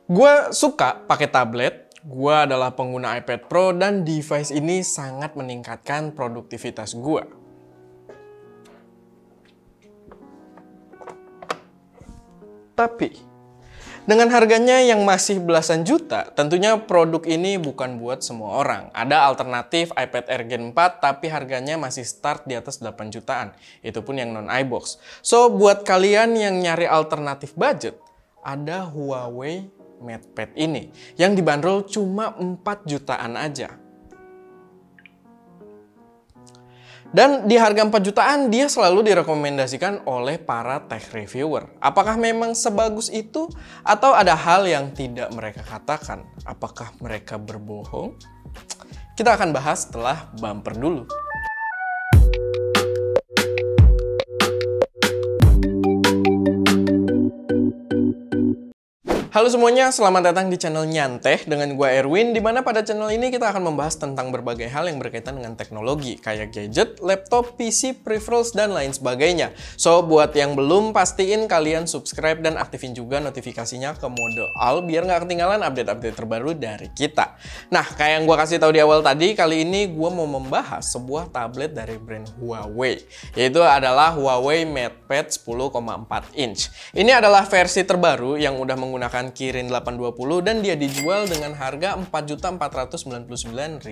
Gue suka pakai tablet. Gue adalah pengguna iPad Pro dan device ini sangat meningkatkan produktivitas gue. Tapi, dengan harganya yang masih belasan juta, tentunya produk ini bukan buat semua orang. Ada alternatif iPad Air Gen 4, tapi harganya masih start di atas 8 jutaan. Itu pun yang non-iBox. So, buat kalian yang nyari alternatif budget, ada Huawei MatePad ini, yang dibanderol cuma 4 jutaan aja. Dan di harga 4 jutaan, dia selalu direkomendasikan oleh para tech reviewer. Apakah memang sebagus itu? Atau ada hal yang tidak mereka katakan? Apakah mereka berbohong? Kita akan bahas setelah bumper dulu. Halo semuanya, selamat datang di channel Nyanteh dengan gue Erwin, di mana pada channel ini kita akan membahas tentang berbagai hal yang berkaitan dengan teknologi, kayak gadget, laptop, PC, peripherals, dan lain sebagainya. So, buat yang belum, pastiin kalian subscribe dan aktifin juga notifikasinya ke mode all, biar nggak ketinggalan update-update terbaru dari kita. Nah, kayak yang gue kasih tahu di awal tadi, kali ini gue mau membahas sebuah tablet dari brand Huawei, yaitu adalah Huawei MatePad 10,4 inch. Ini adalah versi terbaru yang udah menggunakan Kirin 820 dan dia dijual dengan harga Rp4.499.000.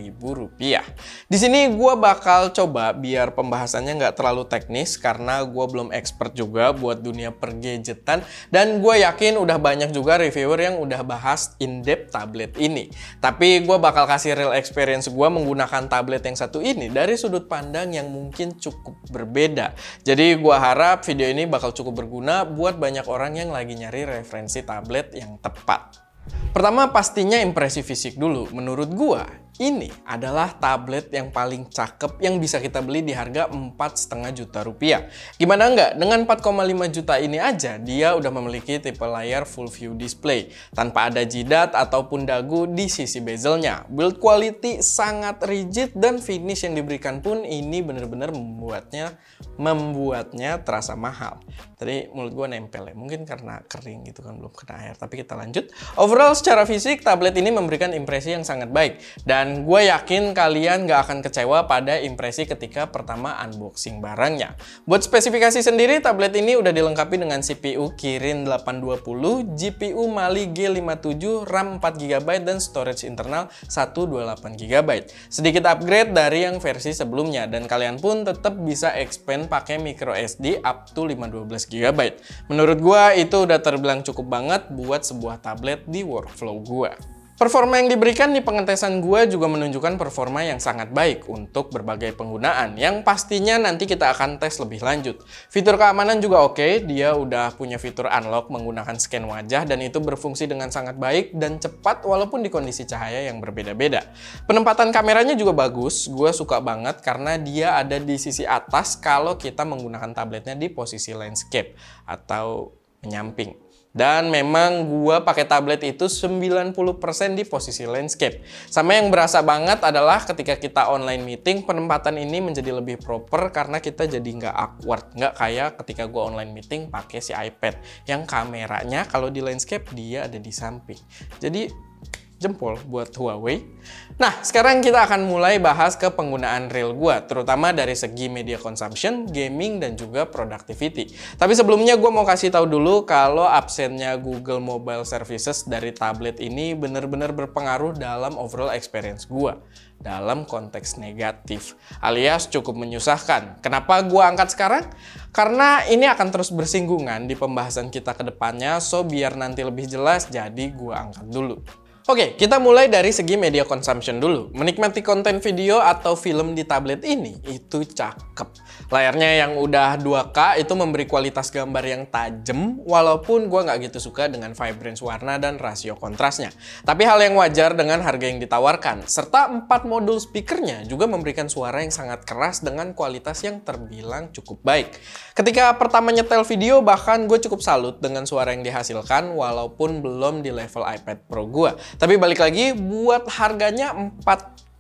Di sini gue bakal coba biar pembahasannya nggak terlalu teknis karena gue belum expert juga buat dunia pergadgetan, dan gue yakin udah banyak juga reviewer yang udah bahas in-depth tablet ini. Tapi gue bakal kasih real experience gue menggunakan tablet yang satu ini dari sudut pandang yang mungkin cukup berbeda. Jadi gue harap video ini bakal cukup berguna buat banyak orang yang lagi nyari referensi tablet yang tepat. Pertama, pastinya impresi fisik dulu. Menurut gua, ini adalah tablet yang paling cakep yang bisa kita beli di harga Rp4,5 juta. Gimana enggak? Dengan 4,5 juta ini aja, dia udah memiliki tipe layar full view display, tanpa ada jidat ataupun dagu di sisi bezelnya. Build quality sangat rigid dan finish yang diberikan pun ini bener-bener membuatnya terasa mahal. Tadi mulut gua nempel ya, mungkin karena kering gitu kan, belum kena air. Tapi kita lanjut. Overall, secara fisik, tablet ini memberikan impresi yang sangat baik. Dan gue yakin kalian gak akan kecewa pada impresi ketika pertama unboxing barangnya. Buat spesifikasi sendiri, tablet ini udah dilengkapi dengan CPU Kirin 820, GPU Mali G57, RAM 4GB, dan storage internal 128GB. Sedikit upgrade dari yang versi sebelumnya, dan kalian pun tetap bisa expand pakai microSD up to 512GB. Menurut gue, itu udah terbilang cukup banget buat sebuah tablet di workflow gue. Performa yang diberikan di pengetesan gue juga menunjukkan performa yang sangat baik untuk berbagai penggunaan, yang pastinya nanti kita akan tes lebih lanjut. Fitur keamanan juga oke, dia udah punya fitur unlock menggunakan scan wajah, dan itu berfungsi dengan sangat baik dan cepat walaupun di kondisi cahaya yang berbeda-beda. Penempatan kameranya juga bagus, gue suka banget karena dia ada di sisi atas kalau kita menggunakan tabletnya di posisi landscape atau menyamping. Dan memang gua pakai tablet itu 90% di posisi landscape. Sama yang berasa banget adalah ketika kita online meeting, penempatan ini menjadi lebih proper karena kita jadi nggak awkward. Nggak kayak ketika gua online meeting pakai si iPad, yang kameranya kalau di landscape dia ada di samping. Jadi jempol buat Huawei. Nah, sekarang kita akan mulai bahas ke penggunaan real gua, terutama dari segi media consumption, gaming, dan juga productivity. Tapi sebelumnya gue mau kasih tahu dulu kalau absennya Google Mobile Services dari tablet ini benar-benar berpengaruh dalam overall experience gua. Dalam konteks negatif, alias cukup menyusahkan. Kenapa gua angkat sekarang? Karena ini akan terus bersinggungan di pembahasan kita ke depannya, so biar nanti lebih jelas, jadi gua angkat dulu. Oke, kita mulai dari segi media consumption dulu. Menikmati konten video atau film di tablet ini, itu cakep. Layarnya yang udah 2K itu memberi kualitas gambar yang tajam, walaupun gue nggak gitu suka dengan vibrance warna dan rasio kontrasnya. Tapi hal yang wajar dengan harga yang ditawarkan, serta 4 modul speakernya juga memberikan suara yang sangat keras dengan kualitas yang terbilang cukup baik. Ketika pertama nyetel video, bahkan gue cukup salut dengan suara yang dihasilkan, walaupun belum di level iPad Pro gue. Tapi balik lagi, buat harganya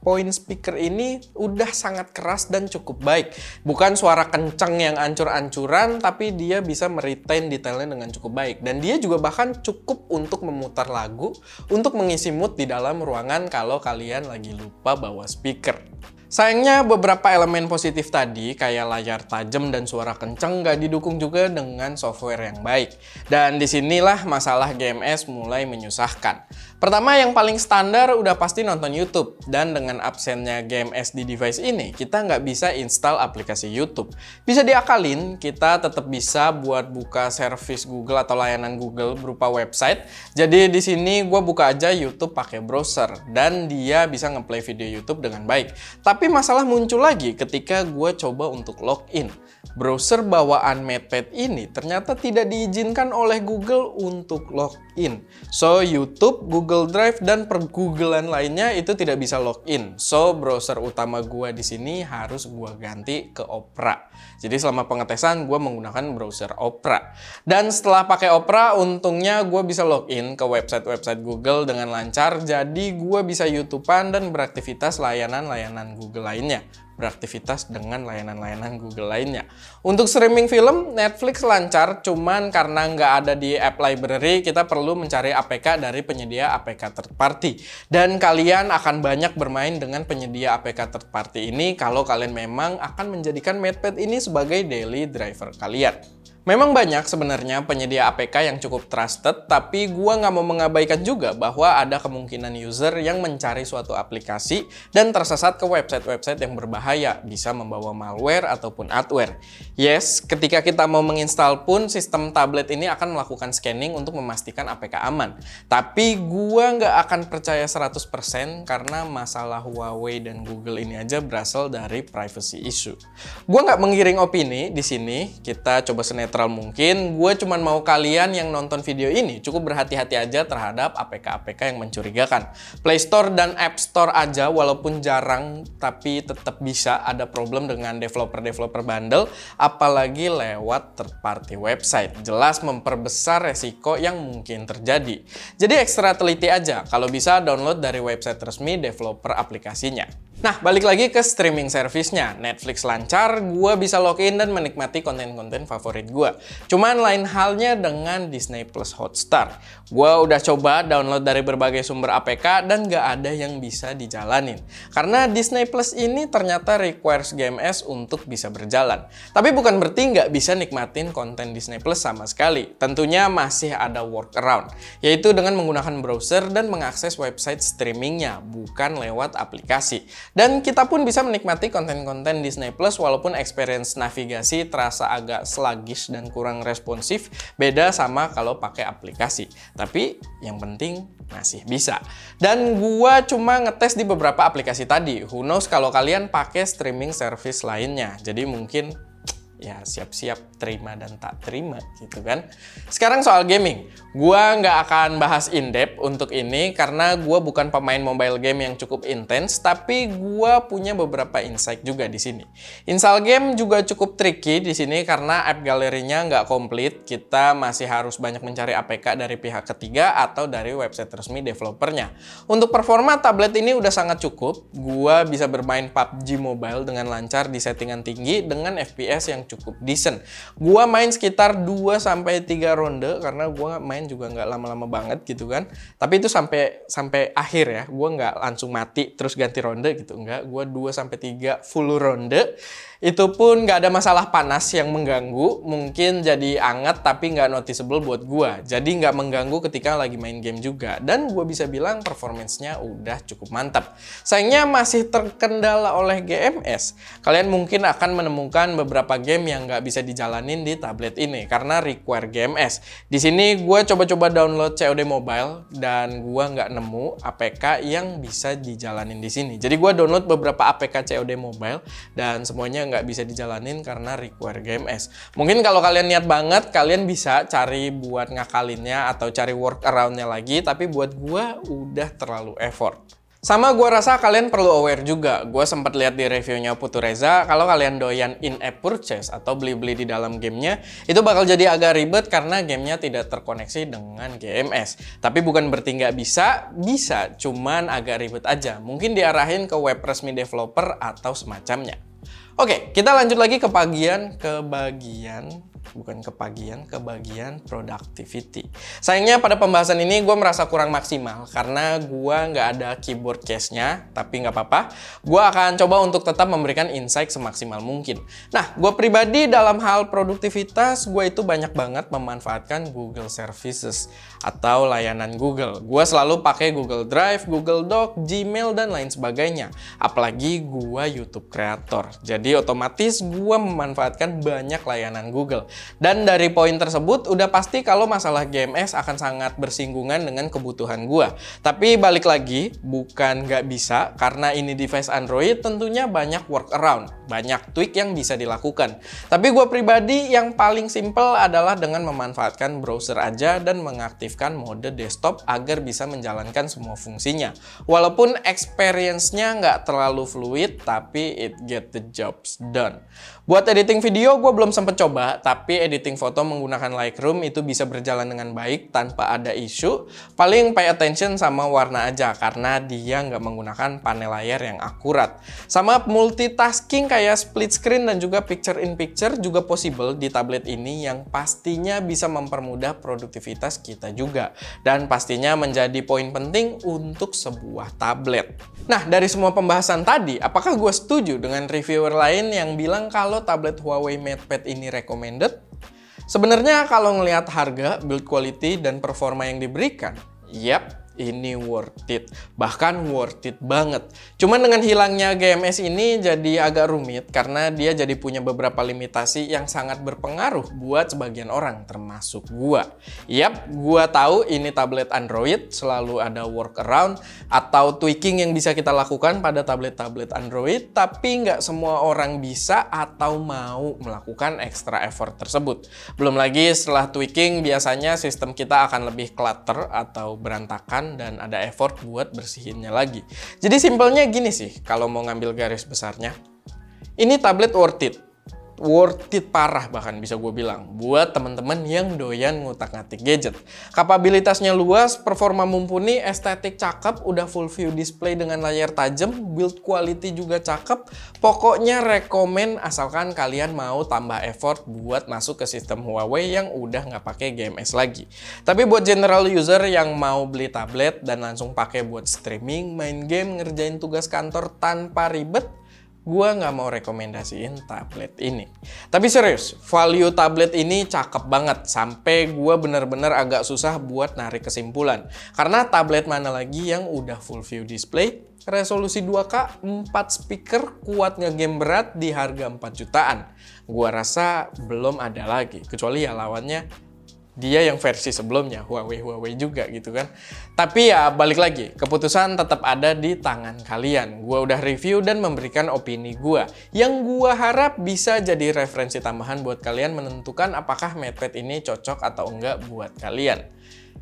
point speaker ini udah sangat keras dan cukup baik. Bukan suara kenceng yang ancur-ancuran, tapi dia bisa meretain detailnya dengan cukup baik. Dan dia juga bahkan cukup untuk memutar lagu, untuk mengisi mood di dalam ruangan kalau kalian lagi lupa bawa speaker. Sayangnya beberapa elemen positif tadi kayak layar tajam dan suara kenceng nggak didukung juga dengan software yang baik. Dan disinilah masalah GMS mulai menyusahkan. Pertama, yang paling standar udah pasti nonton YouTube. Dan dengan absennya GMS di device ini, kita nggak bisa install aplikasi YouTube. Bisa diakalin, kita tetap bisa buat buka service Google atau layanan Google berupa website. Jadi di sini gue buka aja YouTube pakai browser dan dia bisa ngeplay video YouTube dengan baik. Tapi masalah muncul lagi ketika gue coba untuk login. Browser bawaan MatePad ini ternyata tidak diizinkan oleh Google untuk login. So, YouTube, Google Drive, dan pergooglan lainnya itu tidak bisa login. So, browser utama gue di sini harus gue ganti ke Opera. Jadi selama pengetesan gue menggunakan browser Opera. Dan setelah pakai Opera, untungnya gue bisa login ke website-website Google dengan lancar. Jadi gue bisa YouTubean dan beraktivitas layanan-layanan Google lainnya. Beraktivitas dengan layanan-layanan Google lainnya. Untuk streaming film, Netflix lancar, cuman karena nggak ada di app library, kita perlu mencari APK dari penyedia APK third party. Dan kalian akan banyak bermain dengan penyedia APK third party ini kalau kalian memang akan menjadikan MatePad ini sebagai daily driver kalian. Memang banyak sebenarnya penyedia APK yang cukup trusted, tapi gua nggak mau mengabaikan juga bahwa ada kemungkinan user yang mencari suatu aplikasi dan tersesat ke website-website yang berbahaya, bisa membawa malware ataupun adware. Yes, ketika kita mau menginstal pun, sistem tablet ini akan melakukan scanning untuk memastikan APK aman. Tapi gua nggak akan percaya 100% karena masalah Huawei dan Google ini aja berasal dari privacy issue. Gua nggak menggiring opini di sini, kita coba senetral mungkin. Gue cuman mau kalian yang nonton video ini cukup berhati-hati aja terhadap APK-APK yang mencurigakan. Play Store dan App Store aja walaupun jarang tapi tetap bisa ada problem dengan developer-developer bandel, apalagi lewat third party website. Jelas memperbesar resiko yang mungkin terjadi. Jadi ekstra teliti aja, kalau bisa download dari website resmi developer aplikasinya. Nah, balik lagi ke streaming service-nya. Netflix lancar, gue bisa login dan menikmati konten-konten favorit gue. Cuman lain halnya dengan Disney Plus Hotstar. Gue udah coba download dari berbagai sumber APK dan gak ada yang bisa dijalanin. Karena Disney Plus ini ternyata requires GMS untuk bisa berjalan. Tapi bukan berarti gak bisa nikmatin konten Disney Plus sama sekali. Tentunya masih ada workaround, yaitu dengan menggunakan browser dan mengakses website streamingnya, bukan lewat aplikasi. Dan kita pun bisa menikmati konten-konten Disney Plus walaupun experience navigasi terasa agak sluggish dan kurang responsif, beda sama kalau pakai aplikasi. Tapi yang penting masih bisa. Dan gua cuma ngetes di beberapa aplikasi tadi. Who knows kalau kalian pakai streaming service lainnya. Jadi mungkin ya siap-siap terima dan tak terima gitu kan. Sekarang soal gaming, gua nggak akan bahas in-depth untuk ini karena gua bukan pemain mobile game yang cukup intens, tapi gua punya beberapa insight juga di sini. Install game juga cukup tricky di sini karena app galerinya nggak komplit. Kita masih harus banyak mencari APK dari pihak ketiga atau dari website resmi developernya. Untuk performa tablet ini udah sangat cukup. Gua bisa bermain PUBG Mobile dengan lancar di settingan tinggi dengan FPS yang cukup decent. Gua main sekitar 2-3 ronde karena gua main juga nggak lama-lama banget gitu kan. Tapi itu sampai akhir ya. Gua nggak langsung mati terus ganti ronde gitu, enggak. Gua 2-3 full ronde. Itu pun nggak ada masalah panas yang mengganggu, mungkin jadi anget tapi nggak noticeable buat gua. Jadi nggak mengganggu ketika lagi main game juga. Dan gua bisa bilang performance-nya udah cukup mantap. Sayangnya masih terkendala oleh GMS. Kalian mungkin akan menemukan beberapa game yang nggak bisa dijalanin di tablet ini karena require GMS. Di sini gua coba-coba download COD Mobile dan gua nggak nemu APK yang bisa dijalanin di sini. Jadi gua download beberapa APK COD Mobile dan semuanya nggak bisa dijalanin karena require GMS. Mungkin kalau kalian niat banget, kalian bisa cari buat ngakalinnya atau cari workaround-nya lagi, tapi buat gua udah terlalu effort. Sama gue rasa kalian perlu aware juga. Gue sempat lihat di reviewnya Putu Reza, kalau kalian doyan in-app purchase atau beli-beli di dalam gamenya, itu bakal jadi agak ribet karena gamenya tidak terkoneksi dengan GMS. Tapi bukan berarti nggak bisa, bisa, cuman agak ribet aja. Mungkin diarahin ke web resmi developer atau semacamnya. Oke, kita lanjut lagi ke bagian productivity. Sayangnya pada pembahasan ini gue merasa kurang maksimal karena gue nggak ada keyboard case-nya, tapi nggak apa-apa. Gue akan coba untuk tetap memberikan insight semaksimal mungkin. Nah, gue pribadi dalam hal produktivitas, gue itu banyak banget memanfaatkan Google Services atau layanan Google. Gue selalu pakai Google Drive, Google Doc, Gmail, dan lain sebagainya. Apalagi gue YouTube creator. Jadi otomatis gue memanfaatkan banyak layanan Google. Dan dari poin tersebut udah pasti kalau masalah GMS akan sangat bersinggungan dengan kebutuhan gue. Tapi balik lagi, bukan nggak bisa, karena ini device Android tentunya banyak workaround, banyak tweak yang bisa dilakukan. Tapi gue pribadi yang paling simple adalah dengan memanfaatkan browser aja dan mengaktifkan mode desktop agar bisa menjalankan semua fungsinya. Walaupun experience-nya nggak terlalu fluid, tapi it get the jobs done. Buat editing video gue belum sempet coba, tapi editing foto menggunakan Lightroom itu bisa berjalan dengan baik tanpa ada isu. Paling pay attention sama warna aja karena dia nggak menggunakan panel layar yang akurat. Sama multitasking kayak split screen dan juga picture in picture juga possible di tablet ini yang pastinya bisa mempermudah produktivitas kita juga. Dan pastinya menjadi poin penting untuk sebuah tablet. Nah, dari semua pembahasan tadi, apakah gue setuju dengan reviewer lain yang bilang kalau tablet Huawei MatePad ini recommended? Sebenarnya kalau ngelihat harga, build quality, dan performa yang diberikan, yap, ini worth it. Bahkan worth it banget. Cuman dengan hilangnya GMS ini jadi agak rumit karena dia jadi punya beberapa limitasi yang sangat berpengaruh buat sebagian orang, termasuk gua. Yap, gua tahu ini tablet Android, selalu ada workaround atau tweaking yang bisa kita lakukan pada tablet-tablet Android, tapi nggak semua orang bisa atau mau melakukan extra effort tersebut. Belum lagi setelah tweaking, biasanya sistem kita akan lebih clutter atau berantakan dan ada effort buat bersihinnya lagi. Jadi simpelnya gini sih, kalau mau ngambil garis besarnya, ini tablet worth it. Worth it parah bahkan bisa gue bilang buat teman-teman yang doyan ngutak-ngatik gadget. Kapabilitasnya luas, performa mumpuni, estetik cakep, udah full view display dengan layar tajam, build quality juga cakep. Pokoknya rekomen asalkan kalian mau tambah effort buat masuk ke sistem Huawei yang udah nggak pakai GMS lagi. Tapi buat general user yang mau beli tablet dan langsung pakai buat streaming, main game, ngerjain tugas kantor tanpa ribet, gua nggak mau rekomendasiin tablet ini. Tapi serius, value tablet ini cakep banget. Sampai gua bener-bener agak susah buat narik kesimpulan. Karena tablet mana lagi yang udah full view display, resolusi 2K, 4 speaker, kuat ngegame berat di harga 4 jutaan. Gua rasa belum ada lagi. Kecuali ya lawannya dia yang versi sebelumnya, Huawei juga gitu kan. Tapi ya balik lagi, keputusan tetap ada di tangan kalian. Gua udah review dan memberikan opini gua, yang gua harap bisa jadi referensi tambahan buat kalian menentukan apakah MatePad ini cocok atau enggak buat kalian.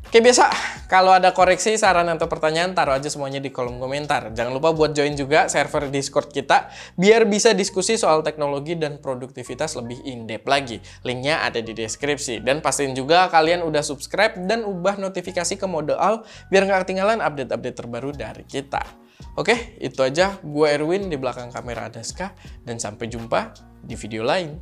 Kayak biasa, kalau ada koreksi, saran, atau pertanyaan, taruh aja semuanya di kolom komentar. Jangan lupa buat join juga server Discord kita, biar bisa diskusi soal teknologi dan produktivitas lebih in-depth lagi. Linknya ada di deskripsi. Dan pastiin juga kalian udah subscribe dan ubah notifikasi ke mode all, biar nggak ketinggalan update-update terbaru dari kita. Oke, itu aja. Gue Erwin, di belakang kamera ada Ska, dan sampai jumpa di video lain.